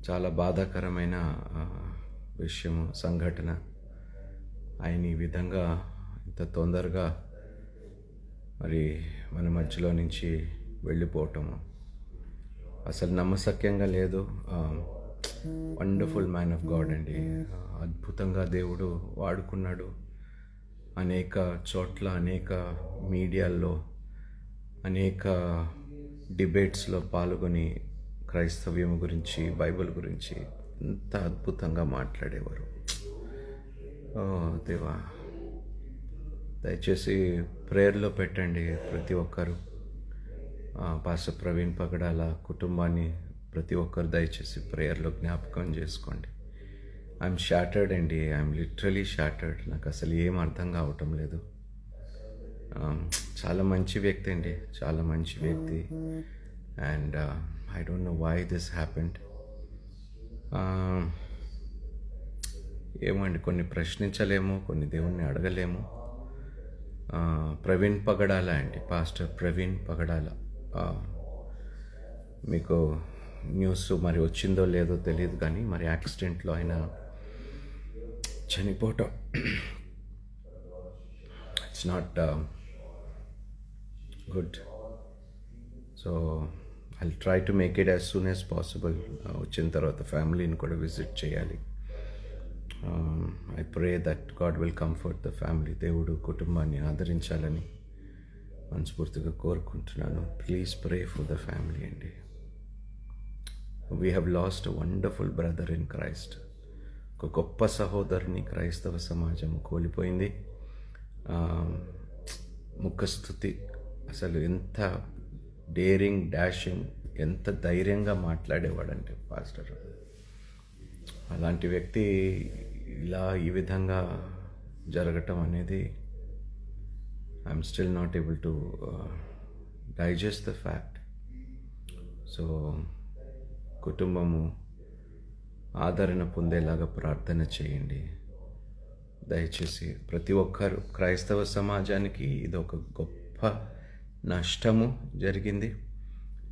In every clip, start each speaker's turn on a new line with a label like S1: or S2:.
S1: చాలా బాధాకరమైన విషయము, సంఘటన. ఆయన ఈ విధంగా ఇంత తొందరగా మరి మన మధ్యలో నుంచి వెళ్ళిపోవటము అసలు నమ్మశక్యంగా లేదు. వండర్ఫుల్ మ్యాన్ ఆఫ్ గాడ్ అండి. అద్భుతంగా దేవుడు వాడుకున్నాడు. అనేక చోట్ల, అనేక మీడియాల్లో, అనేక డిబేట్స్లో పాల్గొని క్రైస్తవ్యం గురించి, బైబిల్ గురించి ఎంత అద్భుతంగా మాట్లాడేవారు. దేవా, దయచేసి ప్రేయర్లో పెట్టండి ప్రతి ఒక్కరు. పాస్టర్ ప్రవీణ్ పగడాల కుటుంబాన్ని ప్రతి ఒక్కరు దయచేసి ప్రేయర్లో జ్ఞాపకం చేసుకోండి. ఐఎమ్ షాటర్డ్ అండి, ఐఎమ్ లిటరలీ షాటర్డ్. నాకు అసలు ఏం అర్థం కావటం లేదు. చాలా మంచి వ్యక్తి అండి, చాలా మంచి వ్యక్తి. And I don't know why this happened. ఏమండి, కొన్ని ప్రశ్నించలేము, కొన్ని దేవుణ్ణి అడగలేము. ప్రవీణ్ పగడాల అండి, పాస్టర్ ప్రవీణ్ పగడాల. మీకు న్యూస్ మరి వచ్చిందో లేదో తెలియదు, కానీ మరి యాక్సిడెంట్లో ఆయన చనిపోవటం it's not good. So I'll try to make it as soon as possible. వచ్చిన తర్వాత ఫ్యామిలీని కూడా విజిట్ చేయాలి. I pray that God will comfort the family. దేవుడు కుటుంబాన్ని ఆదరించాలని మనస్ఫూర్తిగా కోరుకుంటున్నాను. Please pray for the family అండి. We have lost a wonderful brother in Christ. ఒక గొప్ప సహోదరుని క్రైస్తవ సమాజం కోల్పోయింది. ముఖస్థుతి, అసలు ఎంత డేరింగ్, డాషింగ్, ఎంత ధైర్యంగా మాట్లాడేవాడంటే పాస్టర్. అలాంటి వ్యక్తి ఇలా ఈ విధంగా జరగటం అనేది I'm still not able to digest the fact. So కుటుంబము ఆదరణ పొందేలాగా ప్రార్థన చేయండి దయచేసి. ప్రతి ఒక్కరు, క్రైస్తవ సమాజానికి ఇది ఒక గొప్ప నష్టము జరిగింది.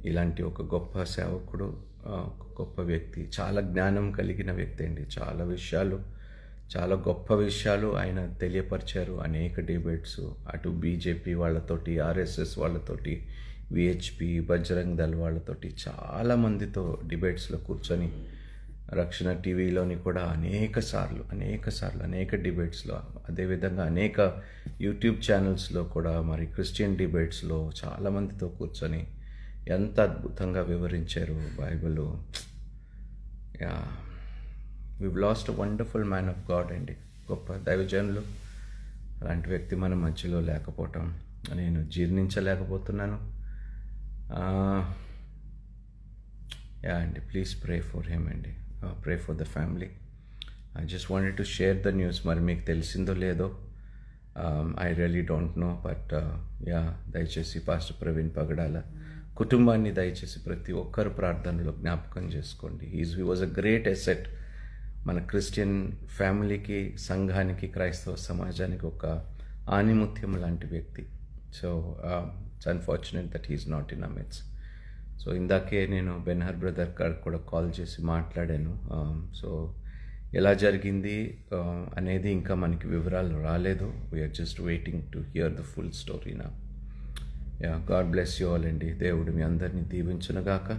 S1: ఇలాంటి ఒక గొప్ప సేవకుడు, ఒక గొప్ప వ్యక్తి, చాలా జ్ఞానం కలిగిన వ్యక్తి అండి. చాలా విషయాలు, చాలా గొప్ప విషయాలు ఆయన తెలియపరిచారు. అనేక డిబేట్స్, అటు బీజేపీ వాళ్ళతోటి, ఆర్ఎస్ఎస్ వాళ్ళతోటి, విహెచ్పి, బజరంగ్ దళ్ వాళ్ళతోటి చాలామందితో డిబేట్స్లో కూర్చొని, రక్షణ టీవీలోని కూడా అనేక సార్లు అనేక డిబేట్స్లో, అదేవిధంగా అనేక యూట్యూబ్ ఛానల్స్లో కూడా మరి క్రిస్టియన్ డిబేట్స్లో చాలామందితో కూర్చొని ఎంత అద్భుతంగా వివరించారు Bible. we've lost a wonderful man of God అండి, గొప్ప దైవజనులు. అలాంటి వ్యక్తి మన మధ్యలో లేకపోవటం నేను జీర్ణించలేకపోతున్నాను. అండి, ప్లీజ్ ప్రే ఫర్ హిమ్ అండి, pray for the family. I just wanted to share the news. మరి మీకు తెలిసిందో లేదో, I really don't know, but దయచేసి పాస్టర్ ప్రవీణ్ పగడాల కుటుంబాన్ని దయచేసి ప్రతి ఒక్కరు ప్రార్థనలో జ్ఞాపకం చేసుకోండి. He was a great asset మన క్రిస్టియన్ ఫ్యామిలీకి, సంఘానికి, క్రైస్తవ సమాజానికి ఒక ఆణిముత్యం లాంటి వ్యక్తి. So it's unfortunate that he's not in amidst. So ఇందాకే నేను బెన్హర్ బ్రదర్ గారు కూడా కాల్ చేసి మాట్లాడాను. సో ఎలా జరిగింది అనేది ఇంకా మనకి వివరాలు రాలేదు. We are just waiting to hear the full story నా. గాడ్ బ్లెస్ యూ ఆల్ అండి. దేవుడు మీ అందరినీ దీవించునుగాక.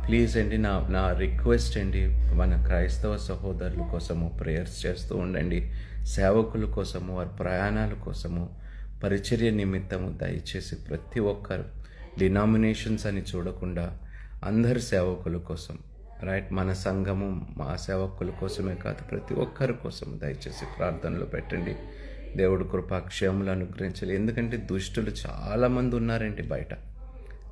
S1: ప్లీజ్ అండి, నా రిక్వెస్ట్ అండి, మన క్రైస్తవ సహోదరుల కోసము ప్రేయర్స్ చేస్తూ ఉండండి. సేవకుల కోసము, వారి ప్రయాణాల కోసము, పరిచర్య నిమిత్తము దయచేసి ప్రతి ఒక్కరు, డినామినేషన్స్ అని చూడకుండా అందరు సేవకుల కోసం, రైట్, మన సంఘము మా సేవకుల కోసమే కాదు, ప్రతి ఒక్కరి కోసం దయచేసి ప్రార్థనలో పెట్టండి. దేవుడు కృపాక్షేములు అనుగ్రహించాలి. ఎందుకంటే దుష్టులు చాలామంది ఉన్నారండి బయట.